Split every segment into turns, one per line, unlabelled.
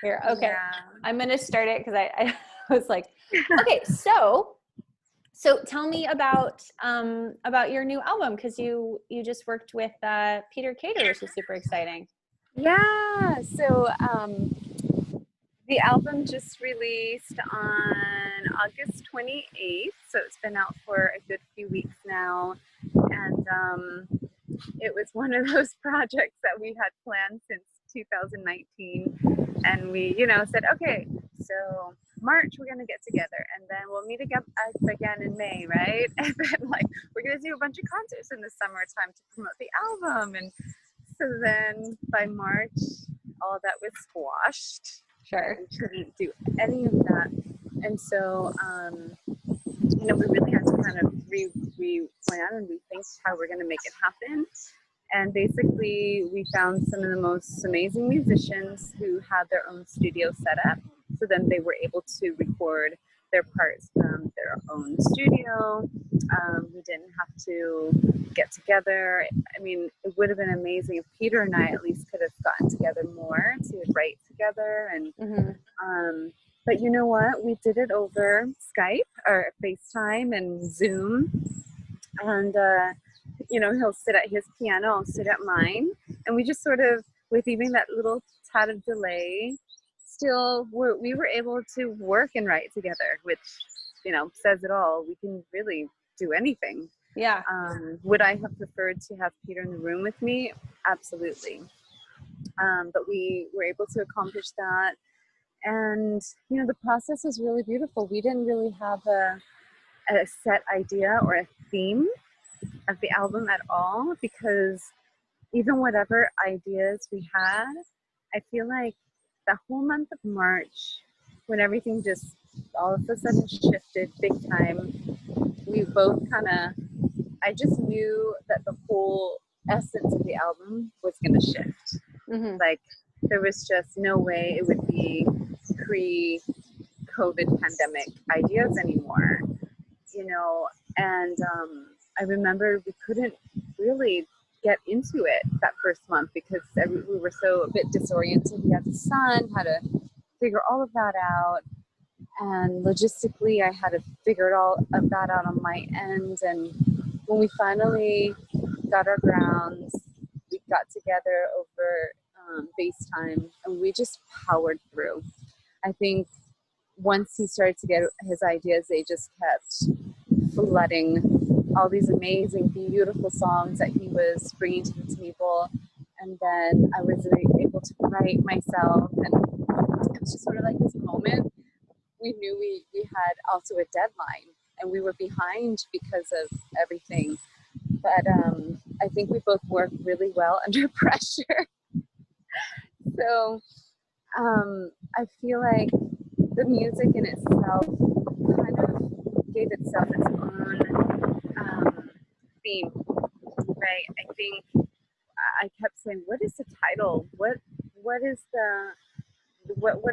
Here, okay.
Yeah.
I'm gonna start it because I was like, okay, so tell me about your new album, because you just worked with Peter Cater, which is super exciting.
Yeah. So the album just released on August 28th. So it's been out for a good few weeks now. And it was one of those projects that we had planned since 2019. And we, said, okay, so March we're gonna get together, and then we'll meet again in May, right? And then we're gonna do a bunch of concerts in the summertime to promote the album. And so then by March, all that was squashed.
Sure.
We couldn't do any of that, and so we really had to kind of re-plan and rethink how we're going to make it happen. And basically, we found some of the most amazing musicians who had their own studio set up. So then they were able to record their parts from their own studio. We didn't have to get together. I mean, it would have been amazing if Peter and I at least could have gotten together more to write together. And but you know what? We did it over Skype or FaceTime and Zoom. And he'll sit at his piano, I'll sit at mine, and we just sort of, with even that little tad of delay, still we were able to work and write together, which says it all. We can really do anything.
Yeah.
Would I have preferred to have Peter in the room with me? Absolutely. But we were able to accomplish that, and the process is really beautiful. We didn't really have a set idea or a theme of the album at all, because even whatever ideas we had, I feel like the whole month of March, when everything just all of a sudden shifted big time, we both I just knew that the whole essence of the album was going to shift.
Mm-hmm.
Like, there was just no way it would be pre-COVID pandemic ideas anymore, and I remember we couldn't really get into it that first month because we were so a bit disoriented. We had the son, had to figure all of that out, and logistically I had to figure all of that out on my end. And when we finally got our grounds, we got together over FaceTime, and we just powered through. I think once he started to get his ideas, they just kept flooding, all these amazing, beautiful songs that he was bringing to the table. And then I was able to write myself, and it was just sort of like this moment. We knew we had also a deadline, and we were behind because of everything. But I think we both worked really well under pressure. So I feel like the music in itself kind of gave itself its own theme, right? I think I kept saying, what is the title? What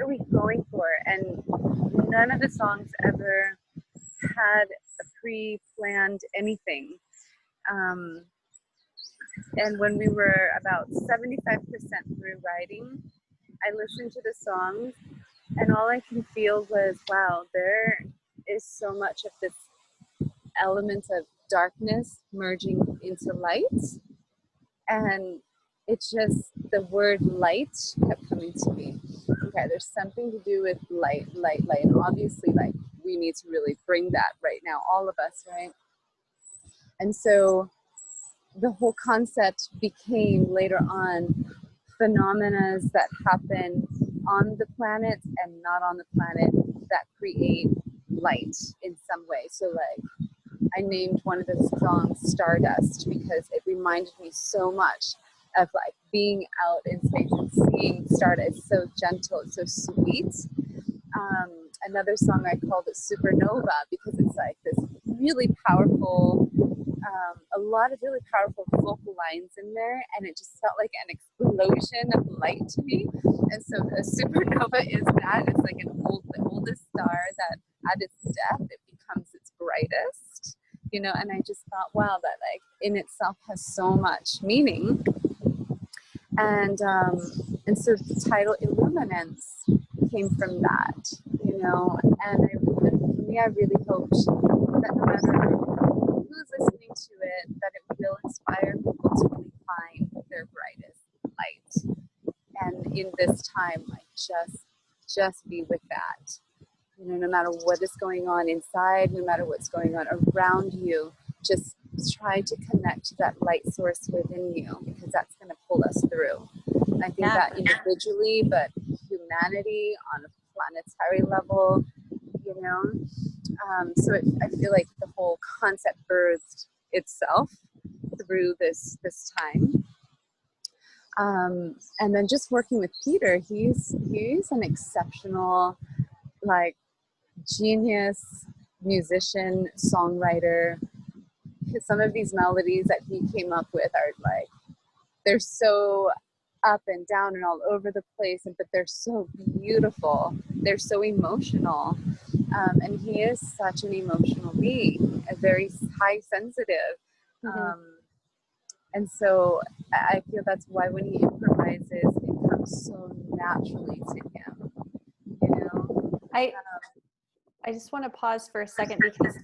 are we going for? And none of the songs ever had a pre-planned anything. And when we were about 75% through writing, I listened to the songs, and all I can feel was, wow, there is so much of this element of darkness merging into light. And it's just, the word light kept coming to me. Okay, there's something to do with light. And obviously, we need to really bring that right now, all of us, right? And so the whole concept became later on phenomena that happen on the planet and not on the planet that create light in some way. So I named one of the songs Stardust because it reminded me so much of being out in space and seeing Stardust. It's so gentle, it's so sweet. Another song I called it Supernova because it's this really powerful, a lot of really powerful vocal lines in there, and it just felt like an explosion of light to me. And so a supernova is that. It's like the oldest star that at its death, it becomes its brightest, and I just thought, wow, that in itself has so much meaning. And so the title Illuminance came from that, you know. And for me, I really hoped that no matter who's listening to it, that it will inspire people to really find their brightest light. And in this time, like just be with that. You know, no matter what is going on inside, no matter what's going on around you, just try to connect to that light source within you, because that's going to pull us through. And I think that individually, but humanity on a planetary level, you know. So I feel like the whole concept birthed itself through this time. And then just working with Peter, he's an exceptional, like, genius musician, songwriter. Some of these melodies that he came up with are like, they're so up and down and all over the place, but they're so beautiful. They're so emotional. And he is such an emotional being, a very high sensitive. And so I feel that's why when he improvises, it comes so naturally to him, you know?
I just want to pause for a second, because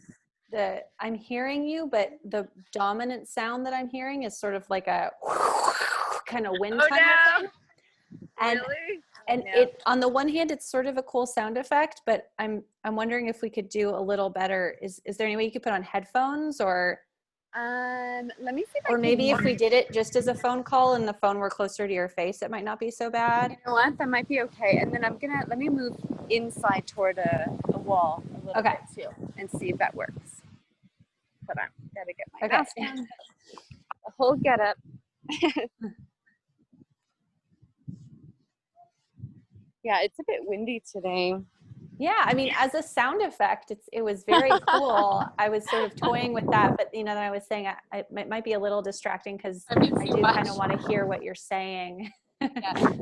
I'm hearing you, but the dominant sound that I'm hearing is sort of like a kind of wind tunnel thing. And,
really?
And it, on the one hand, it's sort of a cool sound effect, but I'm wondering if we could do a little better. Is there any way you could put on headphones, or
let me see if
or maybe if we did it just as a phone call and the phone were closer to your face, it might not be so bad.
You know what? That might be okay. And then let me move inside toward a wall a little bit too, and see if that works. Hold on, gotta get my mask on. The whole get up. Yeah, it's a bit windy today.
Yeah, I mean, as a sound effect, it was very cool. I was sort of toying with that, but then I was saying it might be a little distracting, because I do kind of want to hear what you're saying.
Yeah.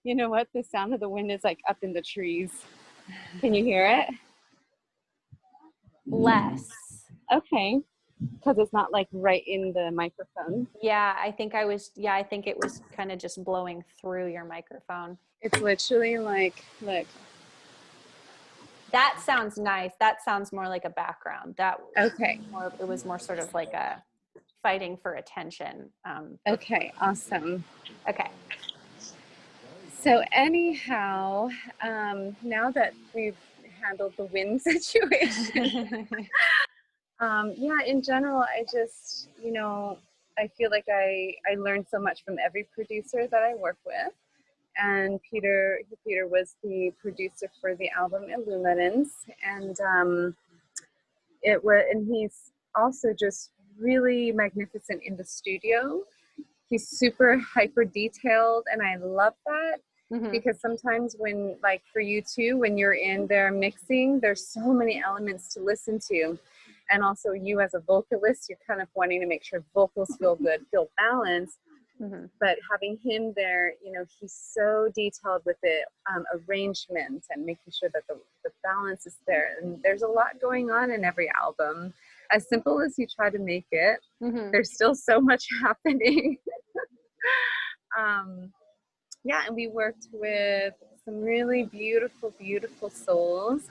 You know what? The sound of the wind is like up in the trees. Can you hear it?
Less.
Okay. Because it's not like right in the microphone.
Yeah, I think it was kind of just blowing through your microphone.
It's literally like, look.
That sounds nice. That sounds more like a background. It was more sort of like a fighting for attention.
Okay, awesome.
Okay.
So anyhow, now that we've handled the wind situation, in general, I just, I feel like I learned so much from every producer that I work with. And Peter was the producer for the album Illuminance. And he's also just really magnificent in the studio. He's super hyper detailed, and I love that. Because sometimes when, like for you too, when you're in there mixing, there's so many elements to listen to. And also you as a vocalist, you're kind of wanting to make sure vocals feel good, feel balanced. But having him there, he's so detailed with the arrangement and making sure that the balance is there. And there's a lot going on in every album. As simple as you try to make it, there's still so much happening. And we worked with some really beautiful, beautiful souls.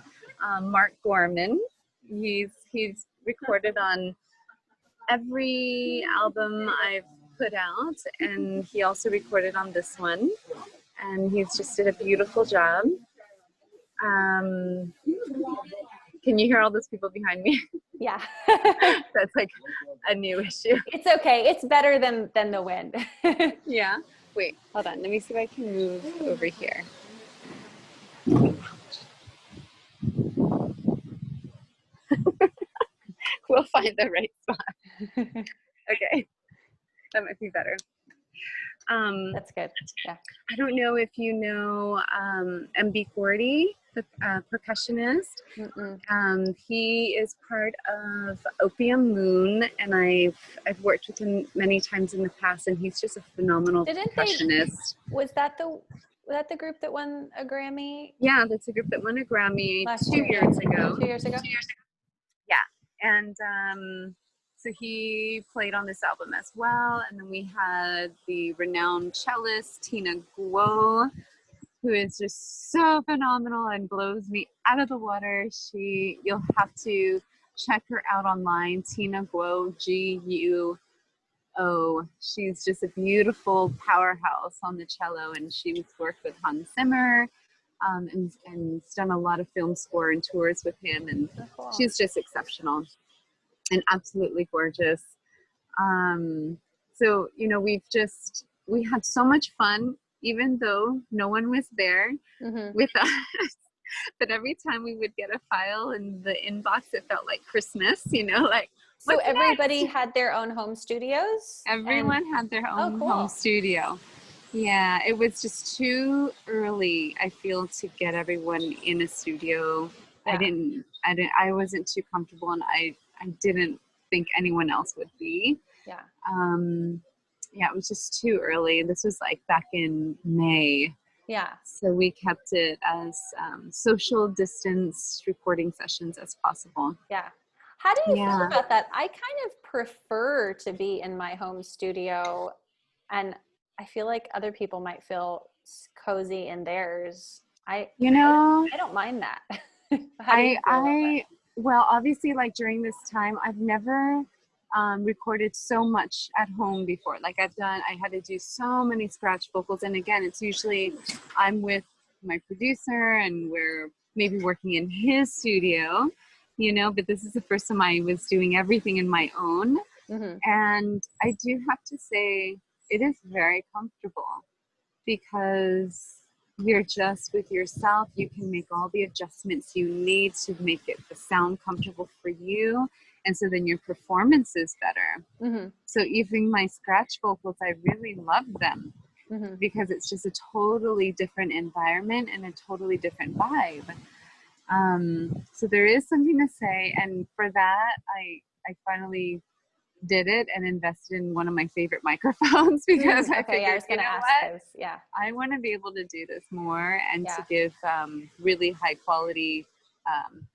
Mark Gorman, he's recorded on every album I've put out, and he also recorded on this one, and he's just did a beautiful job. Can you hear all those people behind me?
Yeah.
That's like a new issue.
It's okay. It's better than the wind.
Yeah. Wait, hold on. Let me see if I can move over here. We'll find the right spot. Okay. That might be better.
That's good. Yeah.
I don't know if you know MB Gordy, the percussionist. He is part of Opium Moon, and I've worked with him many times in the past, and he's just a phenomenal percussionist.
Was that the group that won a Grammy?
Yeah, that's a group that won a Grammy
last
2 years ago.
2 years ago?
Yeah, and So he played on this album as well. And then we had the renowned cellist, Tina Guo, who is just so phenomenal and blows me out of the water. You'll have to check her out online, Tina Guo, Guo. She's just a beautiful powerhouse on the cello, and she's worked with Hans Zimmer, and done a lot of film score and tours with him, and
cool.
She's just exceptional and absolutely gorgeous. So, you know, we had so much fun, even though no one was there with us. But every time we would get a file in the inbox, it felt like Christmas, you know, like.
So everybody had their own home studios?
Everyone had their own home studio. Yeah, it was just too early, I feel, to get everyone in a studio. Yeah. I wasn't too comfortable, and I didn't think anyone else would be.
Yeah.
Yeah, it was just too early. This was like back in May.
Yeah.
So we kept it as social distance recording sessions as possible.
Yeah. How do you feel about that? I kind of prefer to be in my home studio, and I feel like other people might feel cozy in theirs. I don't mind that. How do you feel about that?
Well, obviously, like during this time, I've never recorded so much at home before. Like I had to do so many scratch vocals. And again, it's usually I'm with my producer and we're maybe working in his studio, you know, but this is the first time I was doing everything in my own. And I do have to say it is very comfortable because you're just with yourself. You can make all the adjustments you need to make it the sound comfortable for you. And so then your performance is better. So even my scratch vocals, I really love them because it's just a totally different environment and a totally different vibe. So there is something to say. And for that, I finally did it and invested in one of my favorite microphones because I figured,
I was going to ask this.
I want to be able to do this more and to give really high quality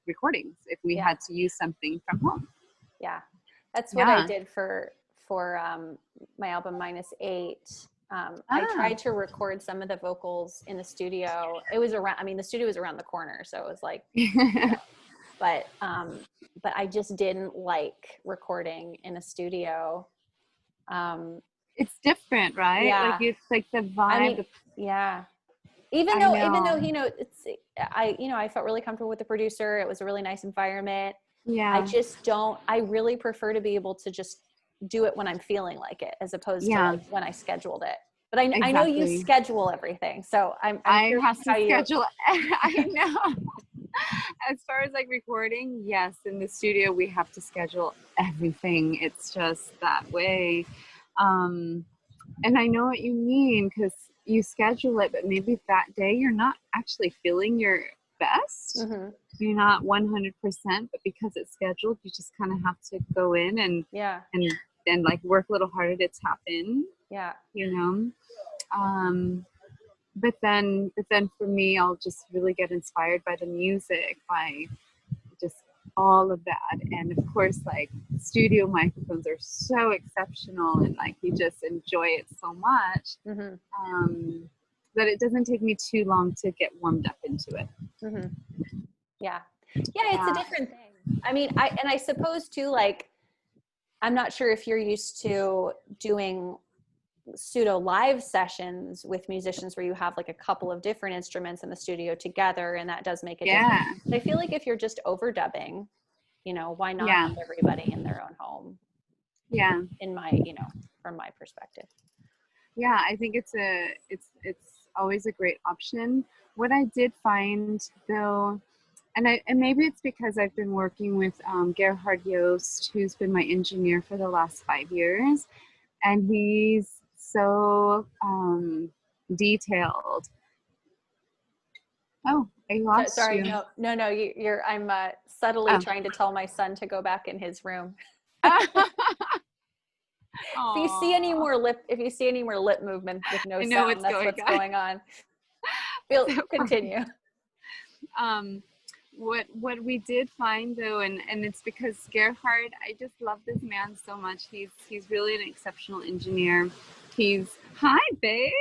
recordings if we had to use something from home.
Yeah, that's what I did for my album -8. I tried to record some of the vocals in the studio. It was the studio was around the corner, so it was like, but I just didn't like recording in a studio.
It's different, right?
Yeah.
Like it's like the vibe.
Even though, you know, I felt really comfortable with the producer. It was a really nice environment.
Yeah.
I really prefer to be able to just do it when I'm feeling like it, as opposed to like when I scheduled it. But I know you schedule everything. So
I have to schedule. I know. As far as like recording, yes, in the studio, we have to schedule everything. It's just that way. And I know what you mean because you schedule it, but maybe that day you're not actually feeling your best. You're not 100%, but because it's scheduled, you just kind of have to go in and like work a little harder to tap in. Yeah. You know? But then for me, I'll just really get inspired by the music, by just all of that. And of course, like studio microphones are so exceptional and like you just enjoy it so much that it doesn't take me too long to get warmed up into it.
Yeah, it's a different thing. I mean, I suppose too, like, I'm not sure if you're used to doing pseudo live sessions with musicians where you have like a couple of different instruments in the studio together, and that does make a difference. But I feel like if you're just overdubbing, you know, why not have everybody in their own home? Yeah. In my, you know, from my perspective.
Yeah, I think it's always a great option. What I did find though, and maybe it's because I've been working with Gerhard Yost, who's been my engineer for the last 5 years, and he's so detailed. Oh, I lost
sorry,
you.
No, you're. I'm subtly trying to tell my son to go back in his room. If you see any more lip movement with no sound, that's what's going on. Continue.
what we did find though, and it's because Gerhard, I just love this man so much. He's really an exceptional engineer. He's hi babe.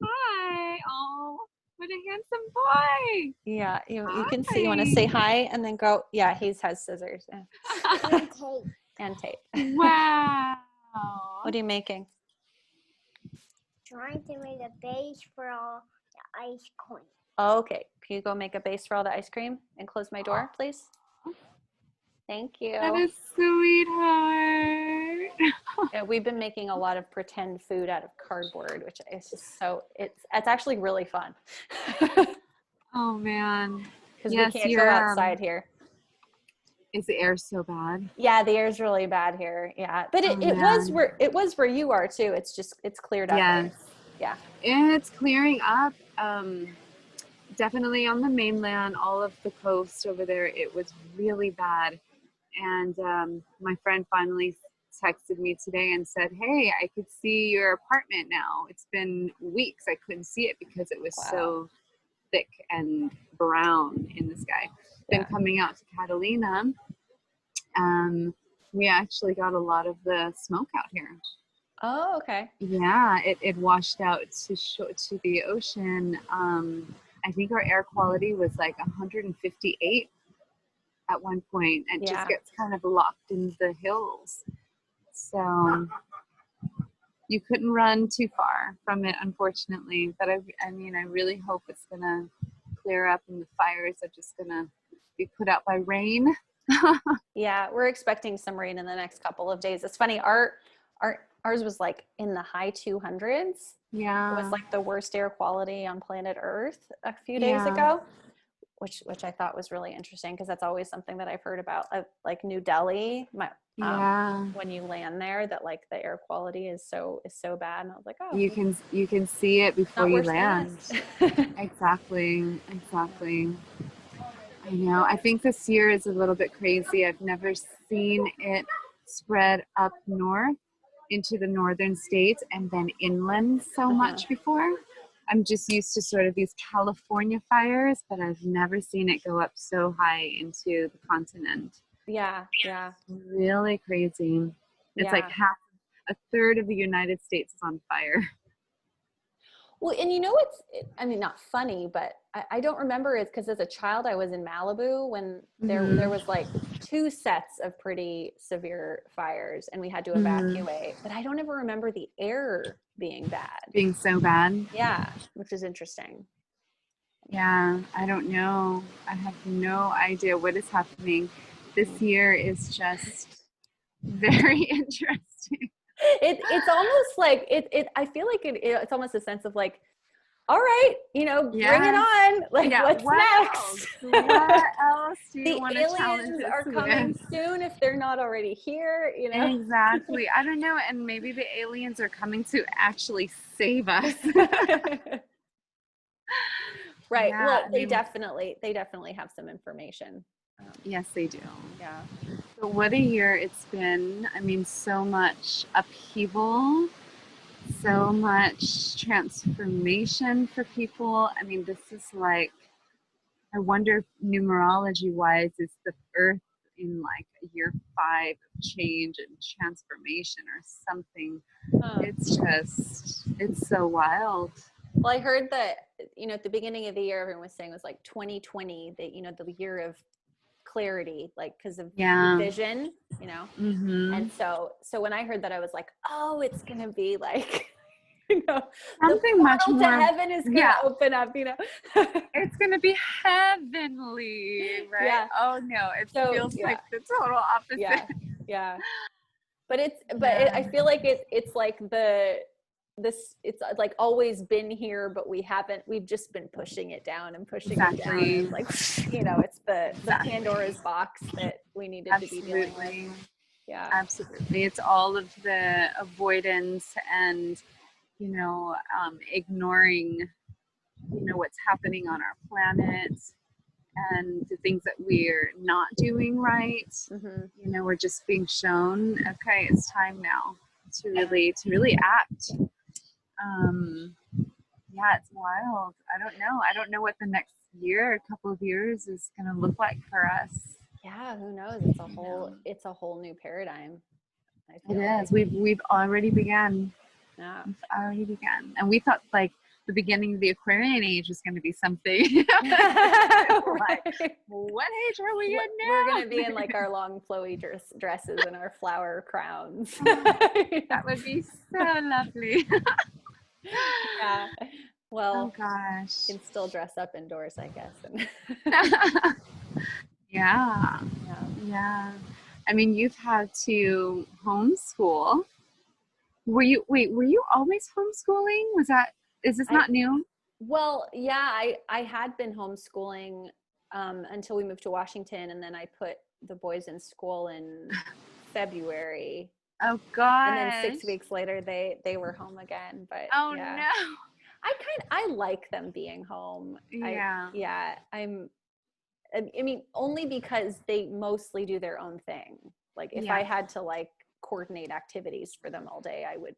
Hi. Oh, what a handsome boy.
Yeah, you can see. You want to
Hi.
say hi and then go. Yeah, he has scissors and tape.
Wow.
What are you making?
Trying to make a base for all the ice cream.
Oh, okay. Can you go make a base for all the ice cream and close my door, please? Thank you.
That is sweetheart.
Yeah, we've been making a lot of pretend food out of cardboard, which is just so it's actually really fun.
Oh man.
Because
Yes,
we can't go outside here.
Is the air so bad?
Yeah, the air's really bad here. Yeah, but it was where you are too. It's cleared up.
Yes.
Yeah.
It's clearing up. Definitely on the mainland, all of the coast over there, it was really bad. And my friend finally texted me today and said, hey, I could see your apartment now. It's been weeks. I couldn't see it because it was so thick and brown in the sky.
Yeah.
Then coming out to Catalina, we actually got a lot of the smoke out here.
Oh, okay.
Yeah, it washed out to the ocean. I think our air quality was like 158 at one point, and just gets kind of locked in the hills. So you couldn't run too far from it, unfortunately. But I mean, I really hope it's gonna clear up and the fires are just gonna be put out by rain.
Yeah, we're expecting some rain in the next couple of days. It's funny, ours was like in the high 200s.
Yeah,
it was like the worst air quality on planet Earth a few days ago, which I thought was really interesting because that's always something that I've heard about, like New Delhi. When you land there, that like the air quality is so bad, and I was like, oh,
you can see it before you land. Exactly. I know. I think this year is a little bit crazy. I've never seen it spread up north into the northern states and then inland so much before. I'm just used to sort of these California fires, but I've never seen it go up so high into the continent.
Yeah.
Really crazy. It's like a third of the United States is on fire.
Well, and you know, I mean, not funny, but I don't remember it because as a child I was in Malibu when there was like 2 sets of pretty severe fires and we had to evacuate, but I don't ever remember the air being bad.
Being so bad?
Yeah, which is interesting.
Yeah, I don't know. I have no idea what is happening. This year is just very interesting.
It's almost like I feel like it's almost a sense of like, all right, bring it on. Like, what's next?
What else do you
the
want to challenge
aliens
us
are coming
with?
soon if they're not already here.
Exactly. I don't know, and maybe the aliens are coming to actually save us.
Right.
Yeah,
well, they definitely have some information.
Yes, they do.
Yeah.
So what a year it's been. I mean, so much upheaval, so much transformation for people. I mean, this is like, I wonder if numerology wise, is the Earth in like a year 5 of change and transformation or something. It's so wild.
Well, I heard that, at the beginning of the year, everyone was saying it was like 2020, the year of clarity, like because of vision, and so when I heard that, I was like, oh, it's gonna be like
something
the
much more
to heaven is gonna open up,
it's gonna be heavenly, right? Oh no, it feels like the total opposite.
But I feel like it's like it's like always been here, but we've just been pushing it down and pushing it down. It's like, it's the Pandora's box that we needed to be dealing with. Yeah,
absolutely. It's all of the avoidance and, ignoring, what's happening on our planet and the things that we're not doing right. We're just being shown, okay, it's time now to really act. It's wild. I don't know what the next year, a couple of years is going to look like for us.
Yeah, who knows? It's a whole new paradigm. I
It
feel
is.
like.
We've already begun.
Yeah.
We've already begun. And we thought like the beginning of the Aquarian age was going to be something. Like, what age are we in now?
We're gonna be in like our long flowy dresses and our flower crowns.
That would be so lovely.
Yeah. Well,
Oh gosh.
you can still dress up indoors, I guess. And
Yeah.
yeah.
Yeah. I mean, you've had to homeschool. Were you always homeschooling? Is this not new?
Well, yeah, I had been homeschooling until we moved to Washington, and then I put the boys in school in February.
Oh gosh.
And then 6 weeks later, they were home again. But
Oh
yeah.
no.
I like them being home.
Yeah.
I mean, only because they mostly do their own thing. Like if I had to like coordinate activities for them all day, I would,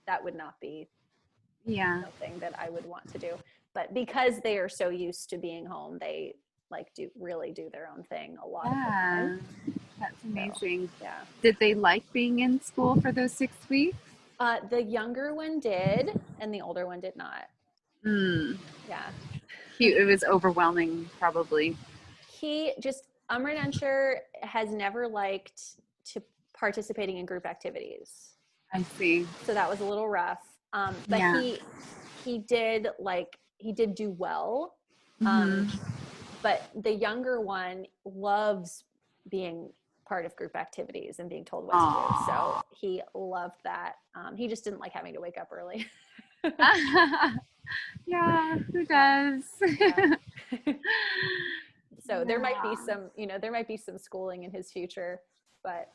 that would not be something that I would want to do. But because they are so used to being home, they like do their own thing a lot of the time.
That's amazing.
So, yeah.
Did they like being in school for those 6 weeks?
The younger one did, and the older one did not. Yeah.
It was overwhelming, probably.
Amrit Ansher has never liked to participating in group activities.
I see.
So that was a little rough. But he did do well. But the younger one loves being part of group activities and being told what to do. So he loved that. He just didn't like having to wake up early.
Yeah, who does?
Yeah. So there might be some schooling in his future, but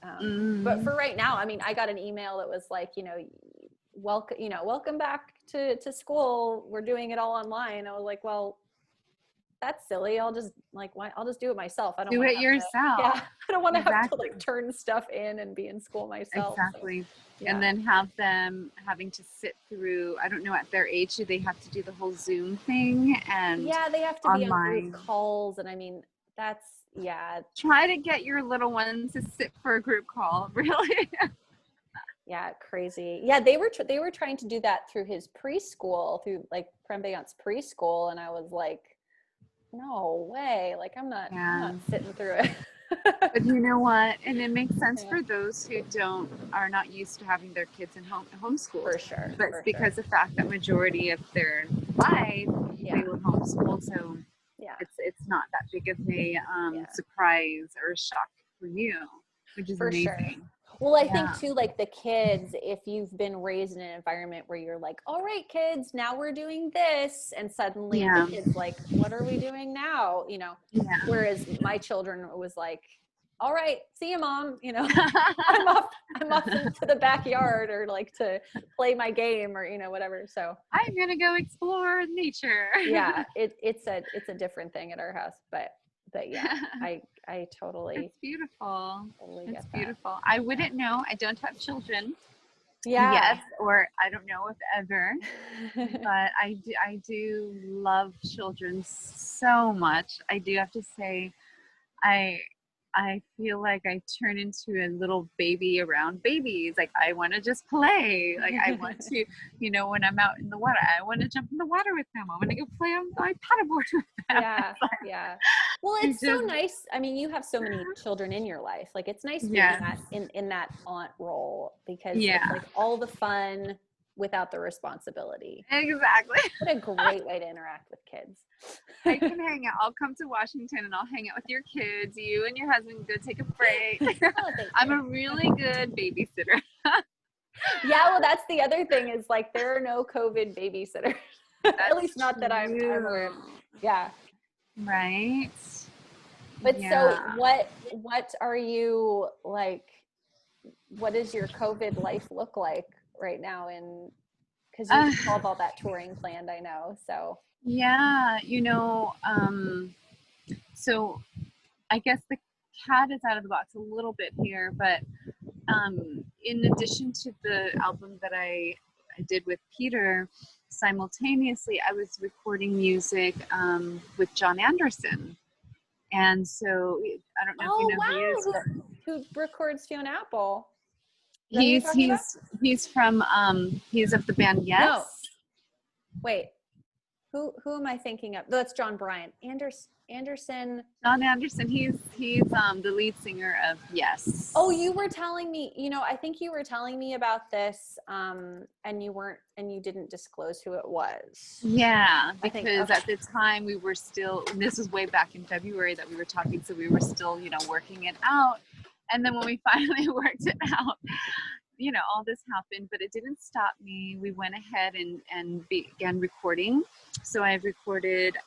for right now, I mean, I got an email that was like, welcome back to school. We're doing it all online. I was like, well, that's silly. I'll just do it myself. I don't
do it yourself.
I don't want to have to like turn stuff in and be in school myself.
Exactly.
So, yeah.
And then have them having to sit through, I don't know, at their age, do they have to do the whole Zoom thing? And
yeah, they have to
online.
be on group calls. And I mean,
try to get your little ones to sit for a group call. Really?
Yeah, crazy. Yeah, they were trying to do that through his preschool, through like Prembeyant's preschool, and I was like, no way. Like I'm not sitting through it.
But you know what? And it makes sense for those who are not used to having their kids in homeschool.
For sure.
But it's because the fact that majority of their life they were homeschooled, so it's not that big of a surprise or a shock for you, which is amazing.
Sure. Well, I think too, like the kids, if you've been raised in an environment where you're like, all right, kids, now we're doing this. And suddenly the kids like, what are we doing now? Whereas my children was like, all right, see you, Mom. I'm off into the backyard or like to play my game or, whatever. So
I'm going to go explore nature.
Yeah, it's a different thing at our house, but yeah, I totally.
It's beautiful.
Totally
it's beautiful. I wouldn't know. I don't have children.
Yeah.
Yes, or I don't know if ever. But I do love children so much. I do have to say, I feel like I turn into a little baby around babies. Like I want to just play. Like I want to, when I'm out in the water, I want to jump in the water with them. I want to go play on my paddleboard with them.
Yeah. Well, it's so nice. I mean, you have so many children in your life. Like it's nice being in that aunt role because it's like all the fun without the responsibility.
Exactly.
What a great way to interact with kids.
I can hang out. I'll come to Washington and I'll hang out with your kids. You and your husband go take a break. I'm a really good babysitter.
Yeah, well, that's the other thing is like there are no COVID babysitters. At least not that I'm aware of. Yeah.
Right.
But so what are you like, what does your COVID life look like right now because you have all that touring planned, I know. So
yeah, so I guess the cat is out of the box a little bit here, but in addition to the album that I did with Peter, simultaneously I was recording music with John Anderson. And so I don't know if you know who he is, but
Who records Fiona Apple? Is that who you're talking about?
he's from he's of the band Yes.
No. Wait. Who am I thinking of? That's John Bryant. Anderson.
John Anderson, he's the lead singer of Yes.
Oh, you were telling me, I think you were telling me about this, and you didn't disclose who it was.
Yeah, because at the time we were still, this was way back in February that we were talking, so we were still, working it out. And then when we finally worked it out, all this happened, but it didn't stop me. We went ahead and began recording. So I've recorded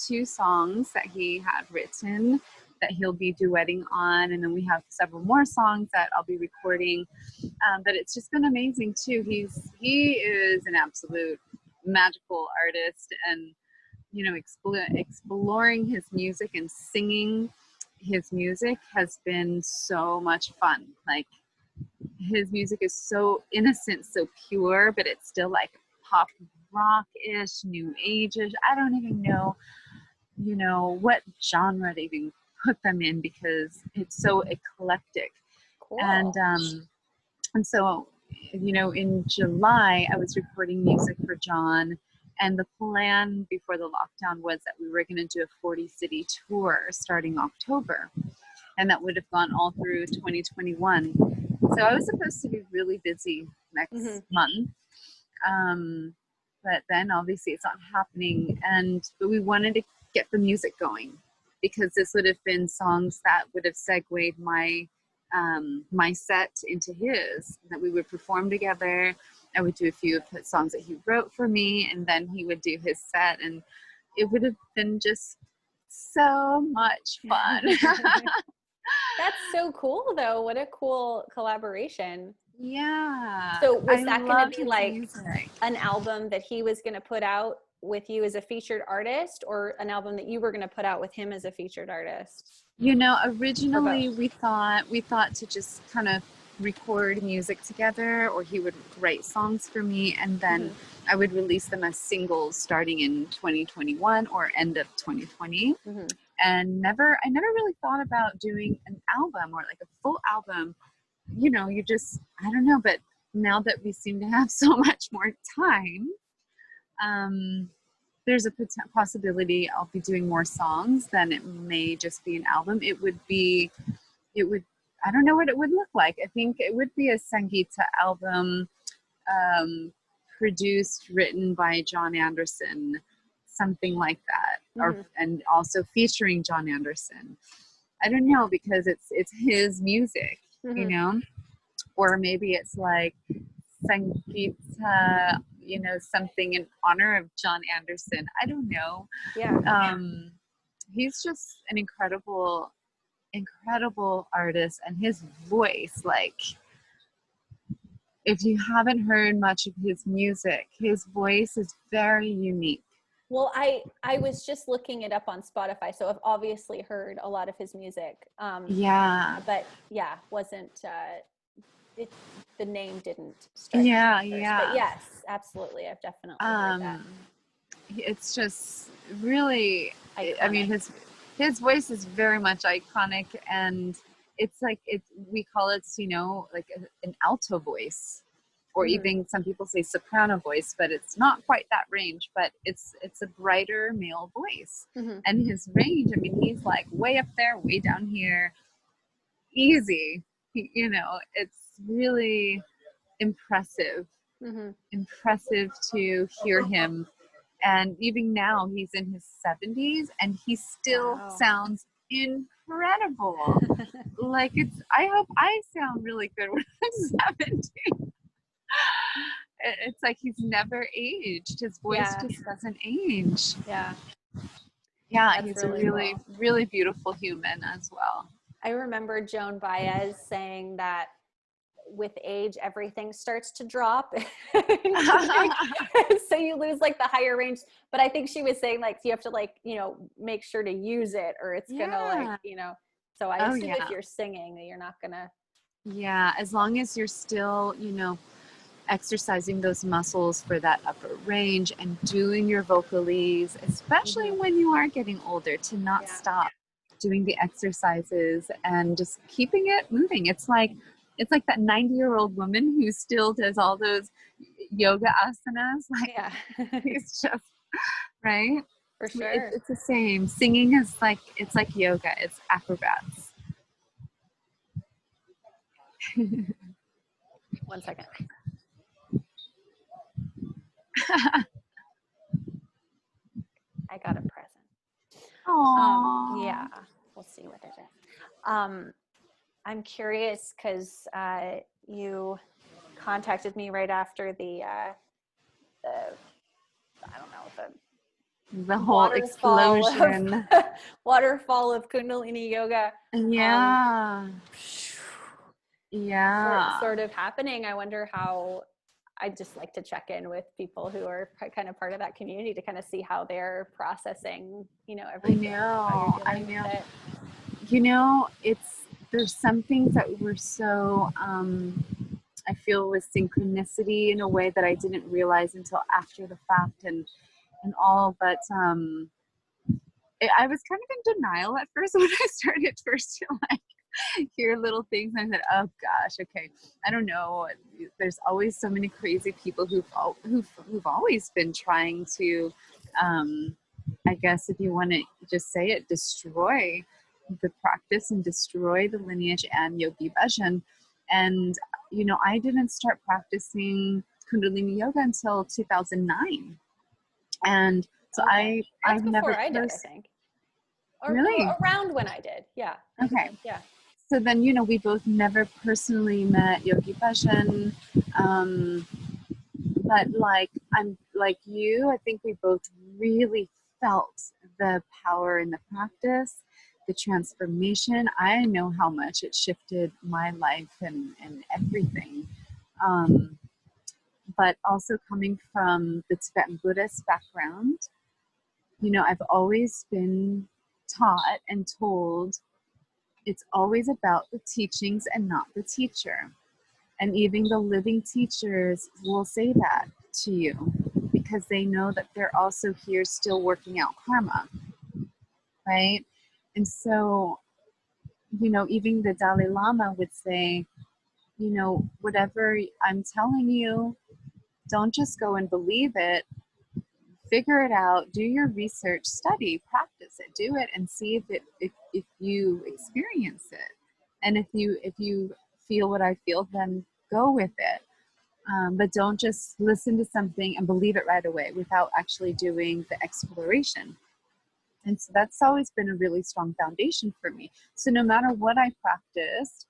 2 songs that he had written that he'll be duetting on. And then we have several more songs that I'll be recording. But it's just been amazing too. He is an absolute magical artist, and, exploring his music and singing his music has been so much fun. Like, his music is so innocent, so pure, but it's still like pop rock-ish, new age-ish. I don't even know, what genre to even put them in, because it's so eclectic.
Cool.
And so, in July, I was recording music for John, and the plan before the lockdown was that we were going to do a 40-city tour starting October, and that would have gone all through 2021. So I was supposed to be really busy next month, but then obviously it's not happening. But we wanted to get the music going, because this would have been songs that would have segued my set into his, that we would perform together. I would do a few of the songs that he wrote for me, and then he would do his set, and it would have been just so much fun.
That's so cool, though. What a cool collaboration.
Yeah.
So was that going to be like
music.
An album that he was going to put out with you as a featured artist, or an album that you were going to put out with him as a featured artist?
Originally we thought to just kind of record music together, or he would write songs for me, and then I would release them as singles starting in 2021 or end of 2020. And I never really thought about doing an album, or like a full album. You just, I don't know, but now that we seem to have so much more time, there's a possibility I'll be doing more songs than it may just be an album. It would, I don't know what it would look like. I think it would be a Sangeeta album, produced, written by John Anderson, something like that, and also featuring John Anderson. I don't know, because it's his music, or maybe it's like Sangeeta, something in honor of John Anderson. I don't know.
Yeah.
He's just an incredible artist, and his voice, like, if you haven't heard much of his music, his voice is very unique.
Well, I was just looking it up on Spotify, so I've obviously heard a lot of his music.
Yeah.
But yeah, wasn't the name didn't strike
yeah
me at first.
yeah
But yes, absolutely, I've definitely heard that.
It's just really
Iconic.
I mean, his voice is very much iconic, and it's like, we call it, like an alto voice, or even some people say soprano voice, but it's not quite that range, but it's a brighter male voice. And his range, I mean, he's like way up there, way down here, easy. It's really impressive to hear him. And even now, he's in his 70s, and he still sounds incredible. Like, I hope I sound really good when I'm 70. It's like he's never aged. His voice just doesn't age.
Yeah.
Yeah, he's
really
a really,
cool.
really beautiful human as well.
I remember Joan Baez saying that with age, everything starts to drop. So you lose like the higher range. But I think she was saying, like, you have to, like, make sure to use it, or it's gonna, like, so I assume if you're singing, you're not gonna.
Yeah, as long as you're still, exercising those muscles for that upper range and doing your vocalies, especially when you are getting older, to not stop doing the exercises and just keeping it moving. It's like that 90-year-old woman who still does all those yoga asanas. It's just right.
For sure.
It's the same. Singing is it's like yoga. It's acrobats.
1 second. I got a present. Yeah, we'll see what it is. I'm curious because you contacted me right after the I don't know,
the whole explosion,
waterfall of Kundalini yoga. Sort of happening. I wonder how. I just like to check in with people who are kind of part of that community to kind of see how they're processing, everything.
I know. You know, there's some things that were so, I feel with synchronicity in a way that I didn't realize until after the fact and all, but I was kind of in denial at first when I started first to hear little things, and I said, oh gosh, okay, I don't know. There's always so many crazy people who've always been trying to, I guess if you want to just say it, destroy the practice and destroy the lineage and Yogi Bhajan. And, I didn't start practicing Kundalini Yoga until 2009. And so I've never
I did, I think.
Really?
Or around when I did. Yeah.
Okay.
Yeah.
So then, we both never personally met Yogi Bhajan. But I'm like you, I think we both really felt the power in the practice, the transformation. I know how much it shifted my life and everything. But also coming from the Tibetan Buddhist background, I've always been taught and told it's always about the teachings and not the teacher. And even the living teachers will say that to you because they know that they're also here still working out karma, right? And so, even the Dalai Lama would say, whatever I'm telling you, don't just go and believe it. Figure it out, do your research, study, practice it, do it, and see if you experience it. And if you feel what I feel, then go with it. But don't just listen to something and believe it right away without actually doing the exploration. And so that's always been a really strong foundation for me. So no matter what I practiced,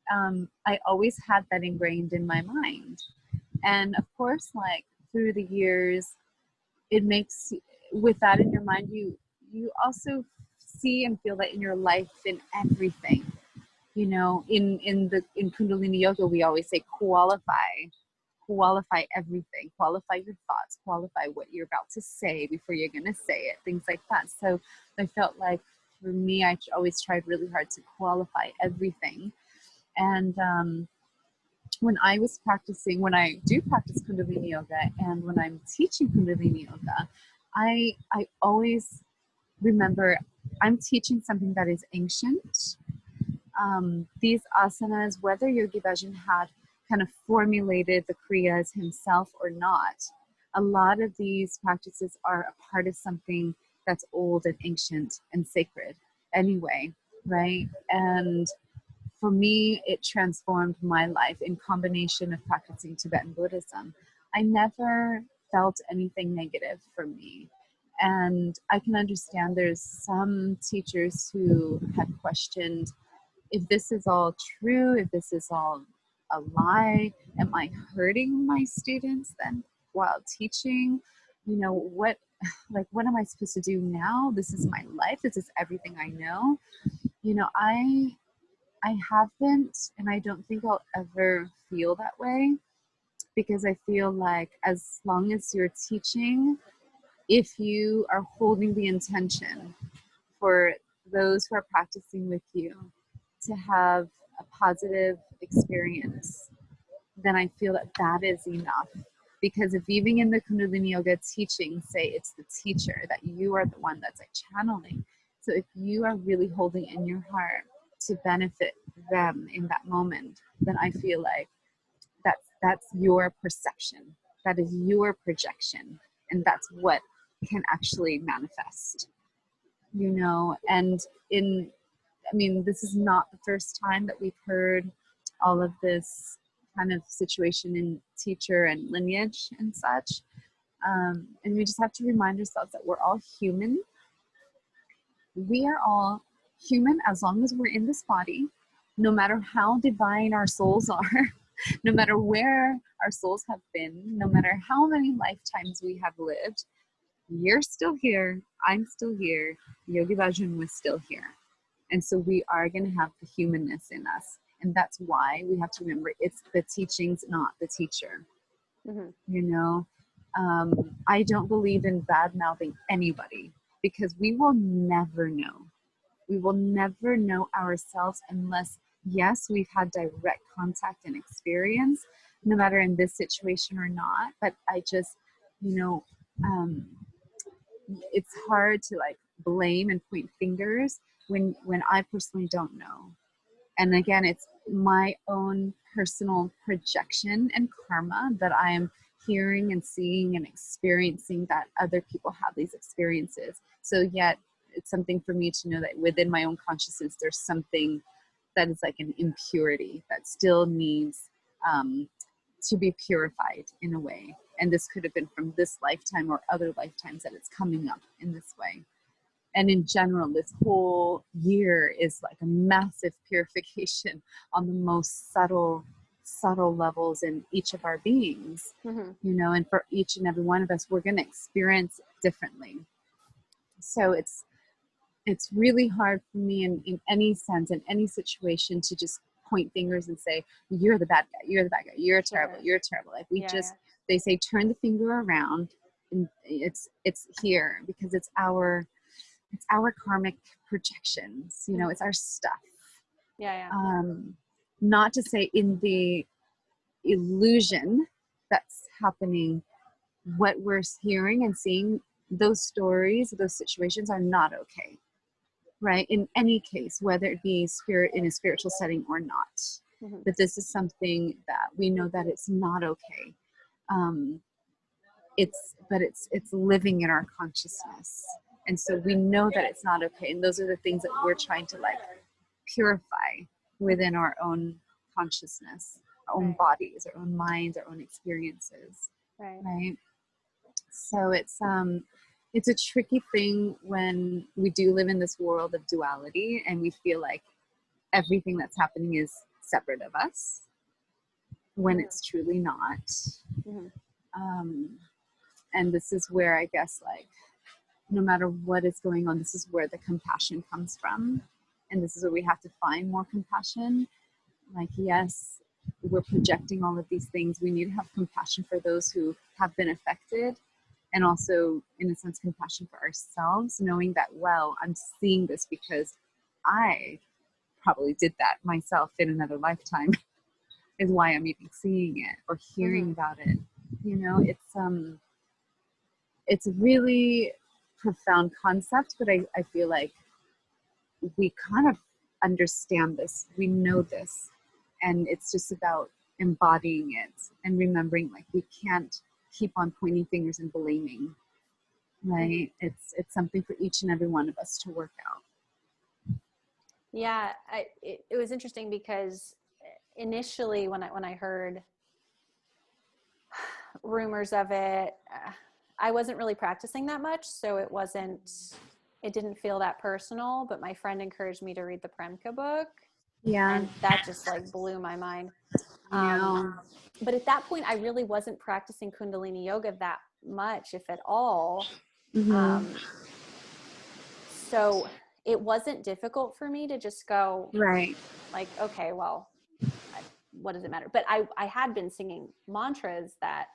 I always had that ingrained in my mind. And of course, through the years, it makes, with that in your mind, you also see and feel that in your life, in everything. In Kundalini Yoga, we always say qualify everything, qualify your thoughts, qualify what you're about to say before you're going to say it, things like that. So I felt like for me, I always tried really hard to qualify everything. And when I do practice Kundalini Yoga, and when I'm teaching Kundalini Yoga, I always remember I'm teaching something that is ancient. These asanas, whether Yogi Bhajan had kind of formulated the kriyas himself or not, a lot of these practices are a part of something that's old and ancient and sacred anyway, right? And for me, it transformed my life in combination of practicing Tibetan Buddhism. I never felt anything negative for me. And I can understand there's some teachers who have questioned if this is all true, if this is all a lie, am I hurting my students then while teaching? What am I supposed to do now? This is my life. This is everything I know. I haven't, and I don't think I'll ever feel that way, because I feel like as long as you're teaching, if you are holding the intention for those who are practicing with you to have a positive experience, then I feel that that is enough. Because if even in the Kundalini Yoga teaching, say it's the teacher, that you are the one that's like channeling. So if you are really holding in your heart to benefit them in that moment, then I feel like that's your perception. That is your projection. And that's what can actually manifest, you know. And this is not the first time that we've heard all of this kind of situation in teacher and lineage and such. And we just have to remind ourselves that we're all human. We are all human as long as we're in this body, no matter how divine our souls are, no matter where our souls have been, no matter how many lifetimes we have lived. You're still here. I'm still here. Yogi Bhajan was still here. And so we are going to have the humanness in us. And that's why we have to remember it's the teachings, not the teacher.
Mm-hmm.
You know, I don't believe in bad mouthing anybody, because we will never know. We will never know ourselves unless, yes, we've had direct contact and experience, no matter in this situation or not. But I just, it's hard to like blame and point fingers when I personally don't know. And again, it's my own personal projection and karma that I am hearing and seeing and experiencing, that other people have these experiences. So yet it's something for me to know that within my own consciousness, there's something that is like an impurity that still needs to be purified in a way. And this could have been from this lifetime or other lifetimes that it's coming up in this way. And in general, this whole year is like a massive purification on the most subtle levels in each of our beings,
Mm-hmm.
you know, and for each and every one of us, we're going to experience it differently. So it's really hard for me in any sense, in any situation, to just point fingers and say, you're the bad guy, you're the bad guy, you're terrible, you're terrible. Like they say, turn the finger around, and it's here because it's our karmic projections, you know, it's our stuff. Not to say in the illusion that's happening, what we're hearing and seeing, those stories, those situations are not okay, right? In any case, whether it be spirit in a spiritual setting or not.
Mm-hmm.
But this is something that we know that it's not okay. It's living in our consciousness. And so we know that it's not okay. And those are the things that we're trying to like purify within our own consciousness, our own bodies, our own minds, our own experiences. Right. So it's a tricky thing when we do live in this world of duality and we feel like everything that's happening is separate of us when it's truly not. Mm-hmm. And this is where I guess, like, no matter what is going on, this is where the compassion comes from. And this is where we have to find more compassion. Like, yes, we're projecting all of these things. We need to have compassion for those who have been affected. And also, in a sense, compassion for ourselves, knowing that, well, I'm seeing this because I probably did that myself in another lifetime is why I'm even seeing it or hearing about it. You know, it's a really profound concept, but I feel like we kind of understand this. We know this. And it's just about embodying it and remembering, like, we can't keep on pointing fingers and blaming, right? It's something for each and every one of us to work out.
Yeah, it was interesting because initially when I heard rumors of it, I wasn't really practicing that much, so it didn't feel that personal, but my friend encouraged me to read the Premka book.
Yeah.
And that just like blew my mind.
Yeah.
But at that point, I really wasn't practicing Kundalini yoga that much, if at all.
Mm-hmm.
So it wasn't difficult for me to just go,
right,
like, okay, well, what does it matter? But I had been singing mantras that,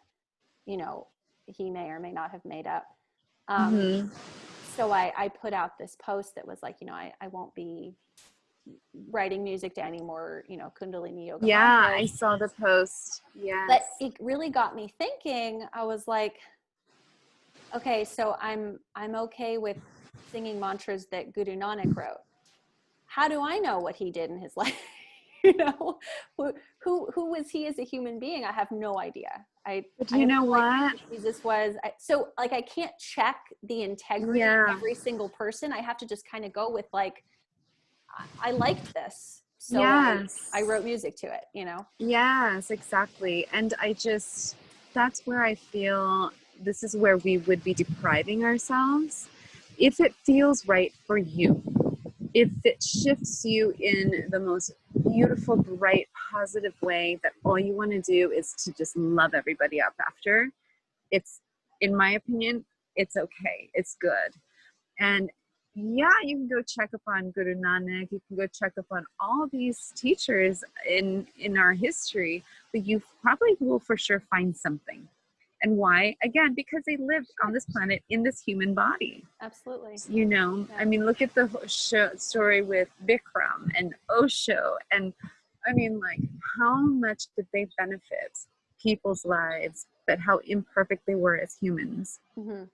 you know, he may or may not have made up. So I put out this post that was like, you know, I won't be writing music to any more, you know, Kundalini yoga
Yeah, I
mantras.
saw the post. Yes.
But it really got me thinking. I was like, okay, so I'm okay with singing mantras that Guru Nanak wrote. How do I know what he did in his life? You know, who was he as a human being? I have no idea.
But
I
you
have
know
no idea
what?
who Jesus was. So like, I can't check the integrity of every single person. I have to just kind of go with like, I liked this, so
Yes.
I wrote music to it, you know?
Yes, exactly. And that's where I feel this is where we would be depriving ourselves. If it feels right for you, if it shifts you in the most beautiful, bright, positive way that all you want to do is to just love everybody up after, it's, in my opinion, it's okay. It's good. And yeah, you can go check up on Guru Nanak, you can go check up on all these teachers in our history, but you probably will for sure find something. And why? Again, because they lived on this planet in this human body.
Absolutely.
You know,
Yeah.
I mean, look at the story with Bikram and Osho. And I mean, like, how much did they benefit people's lives, but how imperfect they were as humans.
Mm-hmm.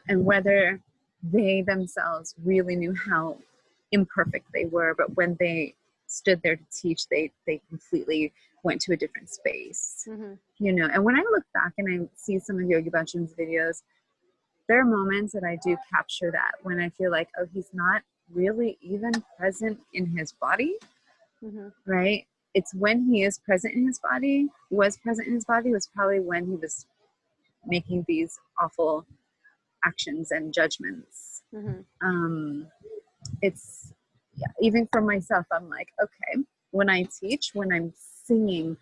And whether they themselves really knew how imperfect they were, but when they stood there to teach, they completely went to a different space.
Mm-hmm.
You know, and when I look back and I see some of Yogi Bhajan's videos, there are moments that I do capture that when I feel like, oh, he's not really even present in his body,
Mm-hmm.
right? It's when he is present in his body, was probably when he was making these awful actions and judgments.
Mm-hmm.
It's, yeah, even for myself, I'm like, okay, when I teach, when I'm singing,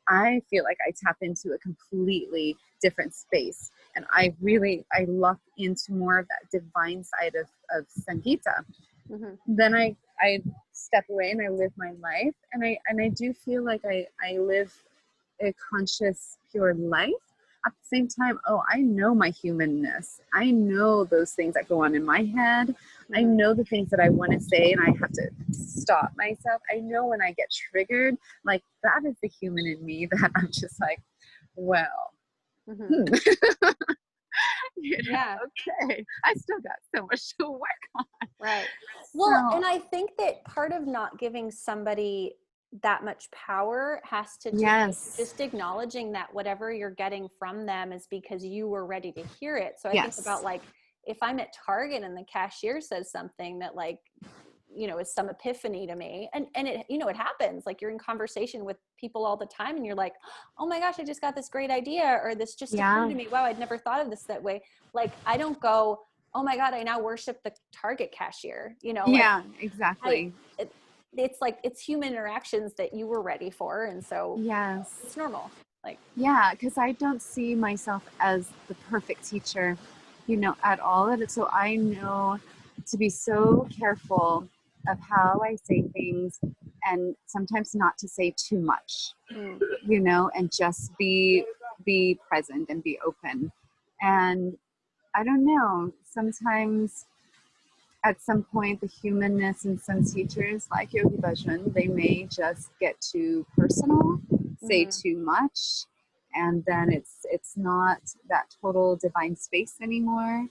I feel like I tap into a completely different space. And I lock into more of that divine side of Sangeeta.
Mm-hmm.
Then I step away and I live my life. And I do feel like I live a conscious, pure life. At the same time, oh, I know my humanness. I know those things that go on in my head.
Mm-hmm.
I know the things that I want to say and I have to stop myself. I know when I get triggered, like that is the human in me that I'm just like, well,
Mm-hmm.
you know,
Yeah.
okay, I still got so much to work on.
Right. Well,
So,
and I think that part of not giving somebody that much power has to do
yes.
with just acknowledging that whatever you're getting from them is because you were ready to hear it. So I
Yes.
think about like, if I'm at Target and the cashier says something that like, you know, is some epiphany to me, and it, you know, it happens, like you're in conversation with people all the time and you're like, oh my gosh, I just got this great idea, or this just occurred to me. Wow, I'd never thought of this that way. Like, I don't go, oh my God, I now worship the Target cashier, you know?
Yeah,
Like,
exactly.
it's like, it's human interactions that you were ready for. And so
Yes.
it's normal. Like,
yeah, because I don't see myself as the perfect teacher, you know, at all. And so I know to be so careful of how I say things and sometimes not to say too much, you know, and just be present and be open. And I don't know, sometimes at some point the humanness in some teachers like Yogi Bhajan, they may just get too personal, say too much, and then it's not that total divine space anymore,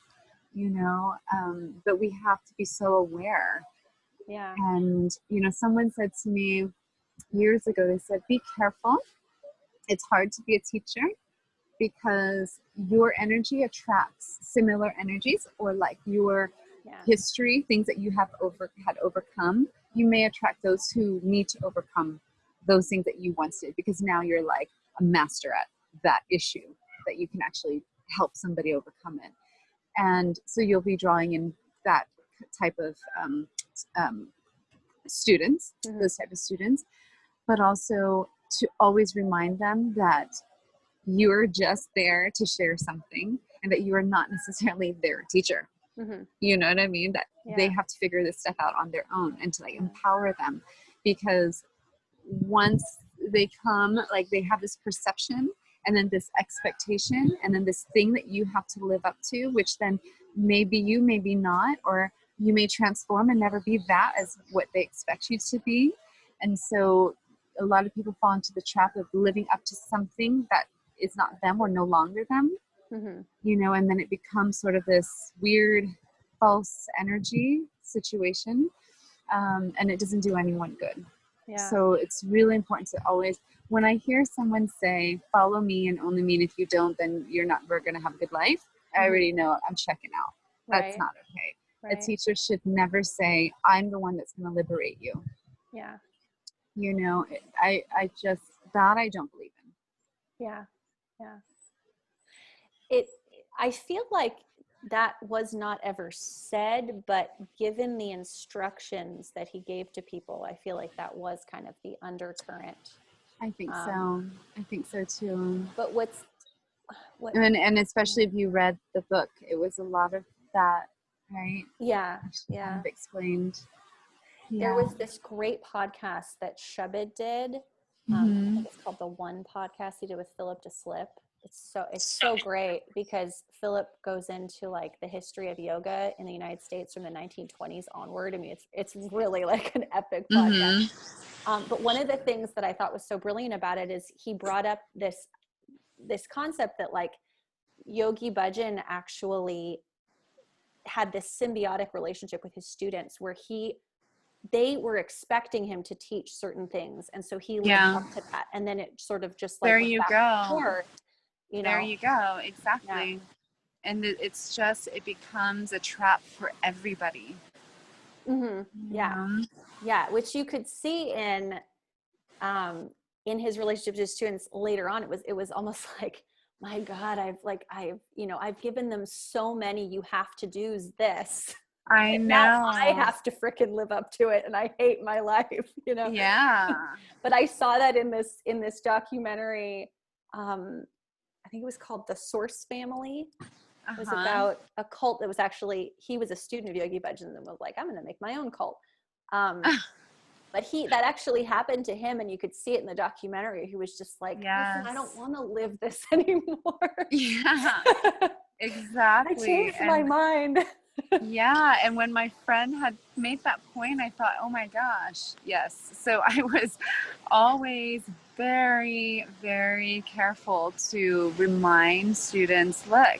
you know. But we have to be so aware.
yeah.
And you know, someone said to me years ago, they said, be careful, it's hard to be a teacher because your energy attracts similar energies, or like your history, things that you have had overcome, you may attract those who need to overcome those things that you once did, because now you're like a master at that issue that you can actually help somebody overcome it. And so you'll be drawing in that type of students, those type of students, but also to always remind them that you're just there to share something and that you are not necessarily their teacher. You know what I mean? That they have to figure this stuff out on their own, and to like empower them, because once they come, like they have this perception and then this expectation and then this thing that you have to live up to, which then maybe you, maybe not, or you may transform and never be that as what they expect you to be. And so a lot of people fall into the trap of living up to something that is not them or no longer them, you know, and then it becomes sort of this weird false energy situation, and it doesn't do anyone good.
Yeah.
So it's really important to always, when I hear someone say, follow me and only me, and if you don't, then you're never going to have a good life, I already know I'm checking out. That's
Right.
not okay.
Right.
A teacher should never say, I'm the one that's going to liberate you.
Yeah.
You know, I just, that I don't believe in.
Yeah. Yeah. I feel like that was not ever said, but given the instructions that he gave to people, I feel like that was kind of the undercurrent.
I think so. I think so too.
But what
and especially if you read the book, it was a lot of that, right?
Yeah.
Kind
Yeah.
of explained.
There was this great podcast that Shubid did. I think it's called The One Podcast he did with Philip DeSlip. It's so great because Philip goes into like the history of yoga in the United States from the 1920s onward. I mean, it's really like an epic podcast. But one of the things that I thought was so brilliant about it is he brought up this concept that like Yogi Bhajan actually had this symbiotic relationship with his students where they were expecting him to teach certain things, and so he lived up to that, and then it sort of just like
there you go.
You know?
There you go. Exactly.
Yeah.
And it's just, it becomes a trap for everybody.
Yeah. Yeah. Which you could see in his relationship to his students later on. It was almost like, my God, I've given them so many, you have to do this.
I know.
Now I have to frickin' live up to it, and I hate my life, you know?
Yeah.
But I saw that in this documentary. I think it was called The Source Family. It was about a cult that was actually, he was a student of Yogi Bhajan and was like, I'm going to make my own cult. But that actually happened to him, and you could see it in the documentary. He was just like, listen, I don't want to live this anymore.
Yeah, exactly.
I changed my mind.
Yeah, and when my friend had made that point, I thought, oh my gosh, yes. So I was always very, very careful to remind students, look,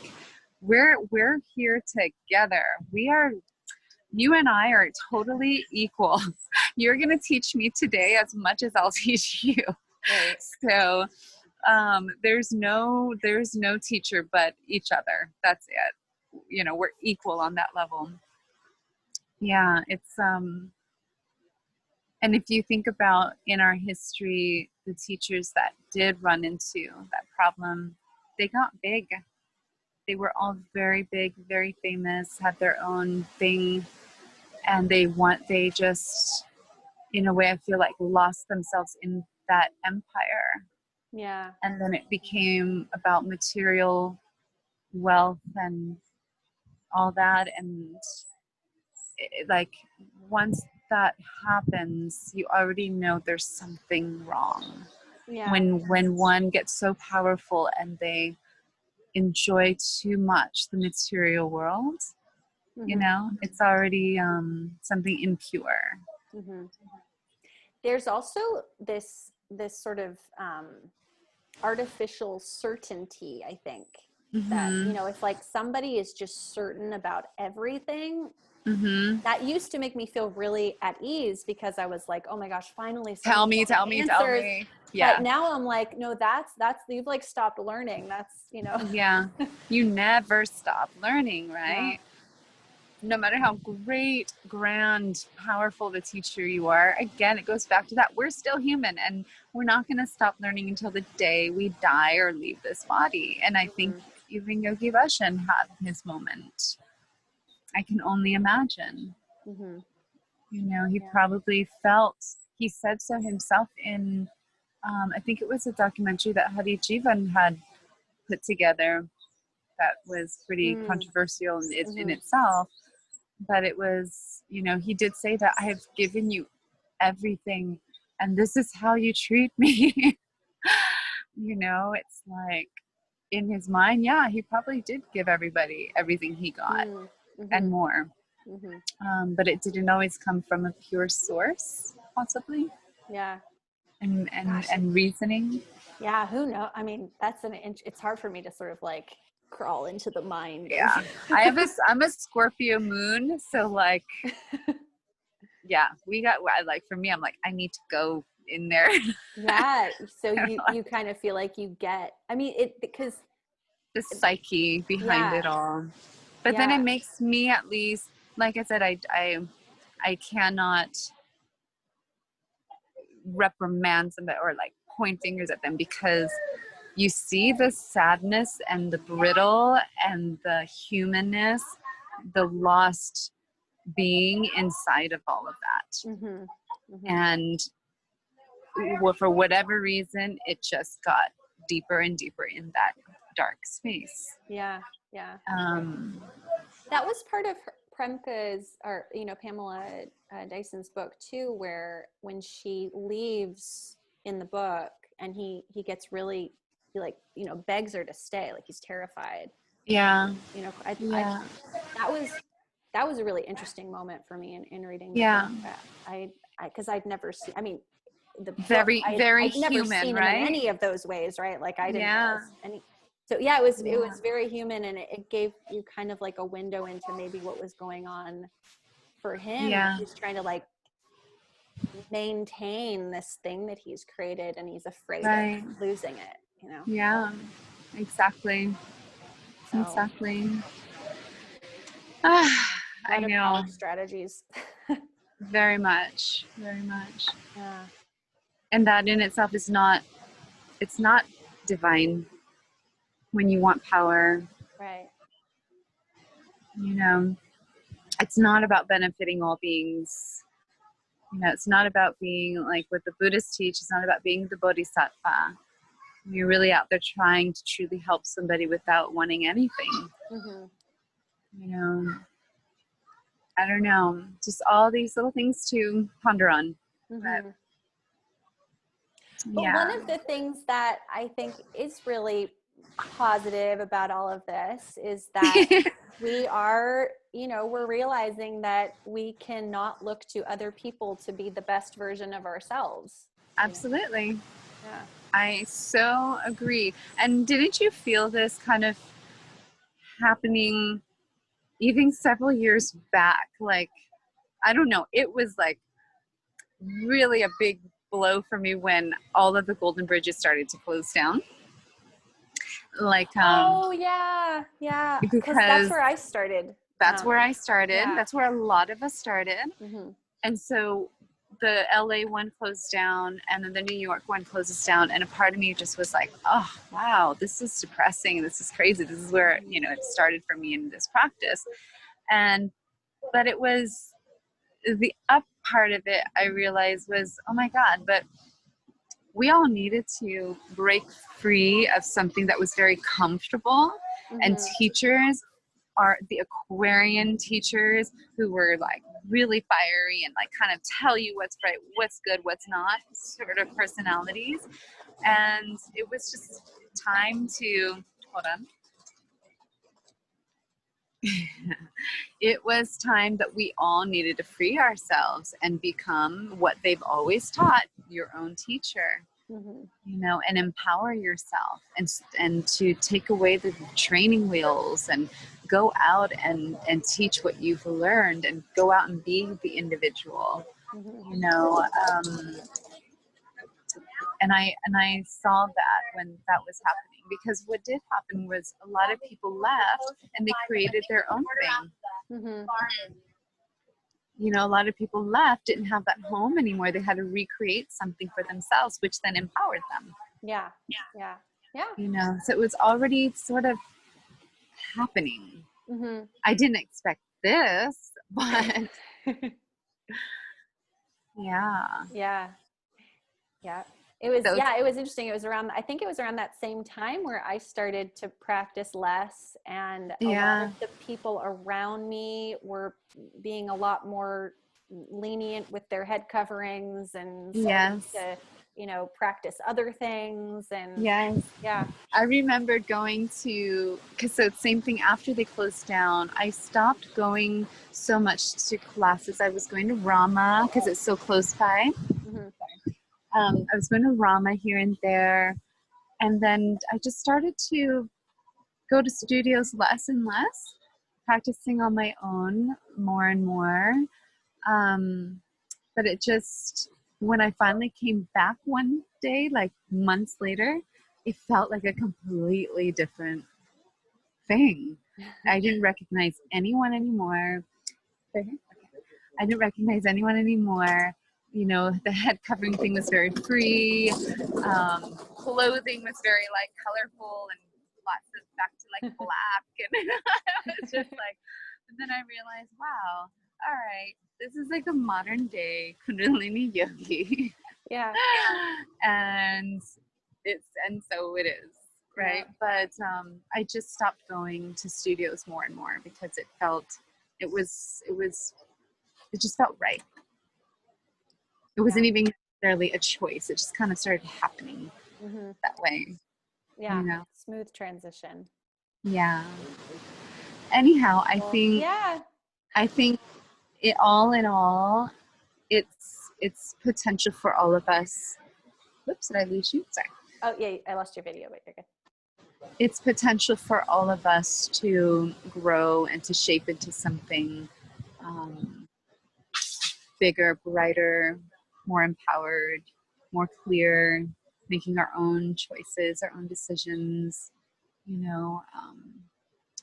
we're here together. You and I are totally equal. You're going to teach me today as much as I'll teach you.
Right.
So there's no teacher but each other. That's it. You know, we're equal on that level. Yeah, it's and if you think about in our history, the teachers that did run into that problem, they got big. They were all very big, very famous, had their own thing, and they just, in a way, I feel like lost themselves in that empire.
Yeah.
And then it became about material wealth and all that, and like once that happens, you already know there's something wrong.
Yeah.
When one gets so powerful and they enjoy too much the material world, you know, it's already something impure.
There's also this sort of artificial certainty, I think, that, you know, if like somebody is just certain about everything, that used to make me feel really at ease because I was like, oh my gosh, finally
tell me. Yeah.
But now I'm like, no, that's you've like stopped learning. That's, you know.
Yeah. You never stop learning, right? Yeah. No matter how great, grand, powerful the teacher you are, again, it goes back to that. We're still human, and we're not going to stop learning until the day we die or leave this body. And I think even Yogi Bhajan had his moment. I can only imagine. You know, he probably felt, he said so himself in, I think it was a documentary that Hari Jivan had put together that was pretty controversial in itself. But it was, you know, he did say that I have given you everything, and this is how you treat me. You know, it's like in his mind, yeah, he probably did give everybody everything he got and more. But it didn't always come from a pure source, possibly,
Yeah.
and
Gosh,
and reasoning.
Yeah, who knows? I mean, it's hard for me to sort of like crawl into the mind of.
Yeah, I'm a Scorpio moon, so like, yeah, for me, I'm like, I need to go in there.
Yeah, so you kind of feel like you get, I mean, because
The psyche behind it all, but then it makes me, at least, like I said, I cannot reprimand somebody or like point fingers at them, because you see the sadness and the brittle and the humanness, the lost being inside of all of that. And for whatever reason, it just got deeper and deeper in that dark space.
Yeah. That was part of Premka's, or Pamela Dyson's book too, where when she leaves in the book and he gets really, he like begs her to stay, like he's terrified.
Yeah.
That was a really interesting moment for me in reading the book. Because I'd never seen, I mean, the
very
book,
very
I'd never
human,
seen
right?
him in any of those ways, right? Like I didn't know any. So yeah, it was very human, and it gave you kind of like a window into maybe what was going on for him.
Yeah.
He's trying to like maintain this thing that he's created, and he's afraid of losing it.
Yeah, exactly.
So,
exactly. I know.
Power strategies.
Very much.
Yeah.
And that in itself is not, it's not divine when you want power.
Right.
It's not about benefiting all beings. It's not about being like what the Buddhists teach. It's not about being the bodhisattva. You're really out there trying to truly help somebody without wanting anything. I don't know. Just all these little things to ponder on. But
one of the things that I think is really positive about all of this is that we are, we're realizing that we cannot look to other people to be the best version of ourselves.
Absolutely.
Yeah.
I so agree. And didn't you feel this kind of happening even several years back? Like, I don't know, it was like really a big blow for me when all of the golden bridges started to close down. Like,
oh yeah, because that's where I started.
That's where I started.
Yeah.
That's where a lot of us started. And so the LA one closed down, and then the New York one closes down, and a part of me just was like, oh wow, this is depressing, this is crazy, this is where it started for me in this practice. But it was the up part of it, I realized, was, oh my God, but we all needed to break free of something that was very comfortable. And teachers are the Aquarian teachers who were like really fiery and like kind of tell you what's right, what's good, what's not, sort of personalities. And it was just time to, hold on. It was time that we all needed to free ourselves and become what they've always taught, your own teacher. And empower yourself, and to take away the training wheels and go out and teach what you've learned, and go out and be the individual. And I saw that when that was happening, because what did happen was a lot of people left and they created their own thing. A lot of people left, didn't have that home anymore. They had to recreate something for themselves, which then empowered them.
Yeah.
So it was already sort of happening. I didn't expect this, but yeah.
It was, it was interesting. It was I think it was around that same time where I started to practice less, and a lot of the people around me were being a lot more lenient with their head coverings, and to you know, practice other things. And
Yes.
yeah.
I remember going to, because so same thing after they closed down, I stopped going so much to classes. I was going to Rama because it's so close by.
Mhm.
I was going to Rama here and there. And then I just started to go to studios less and less, practicing on my own more and more. But it just, when I finally came back one day, like months later, it felt like a completely different thing. I didn't recognize anyone anymore. I didn't recognize anyone anymore. You know, the head covering thing was very free. Clothing was very like colorful and lots of back to like black. And it was just like, and then I realized, wow, all right, this is like a modern day Kundalini yogi.
Yeah.
and so it is, right? But I just stopped going to studios more and more because it just felt right. It wasn't even necessarily a choice. It just kind of started happening that way.
Yeah.
You know?
Smooth transition.
Yeah. Anyhow, I think it all in all, it's potential for all of us. Whoops, did I lose you? Sorry.
Oh yeah, I lost your video, but you're good.
It's potential for all of us to grow and to shape into something bigger, brighter, more empowered, more clear, making our own choices, our own decisions, you know,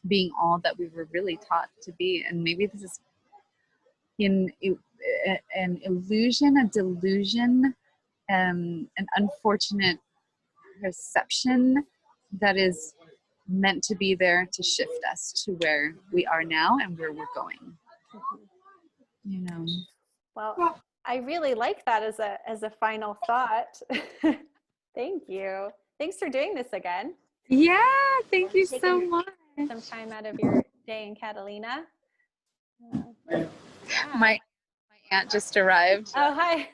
being all that we were really taught to be. And maybe this is an illusion, a delusion, an unfortunate perception that is meant to be there to shift us to where we are now and where we're going. You know.
Well, I really like that as a final thought. Thank you. Thanks for doing this again.
Yeah, thank you so much.
Some time out of your day in Catalina. Yeah.
My aunt just arrived.
Oh, hi.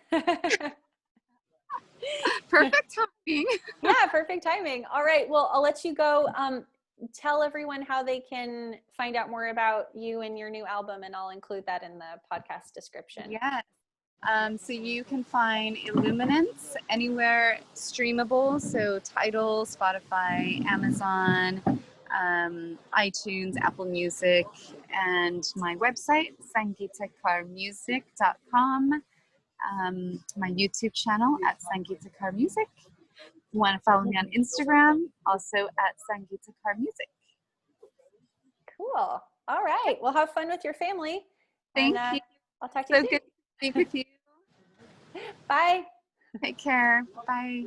Perfect timing.
Yeah, perfect timing. All right. Well, I'll let you go. Tell everyone how they can find out more about you and your new album, and I'll include that in the podcast description.
Yes. So you can find Illuminance anywhere streamable. So Tidal, Spotify, Amazon, iTunes, Apple Music, and my website, sangeetakarmusic.com. My YouTube channel at Sangeeta Kar Music. If you want to follow me on Instagram, also at Sangeeta Kar Music.
Cool. All right. Well, have fun with your family.
Thank you.
I'll talk to you soon.
So good to speak with you.
Bye.
Take care. Bye.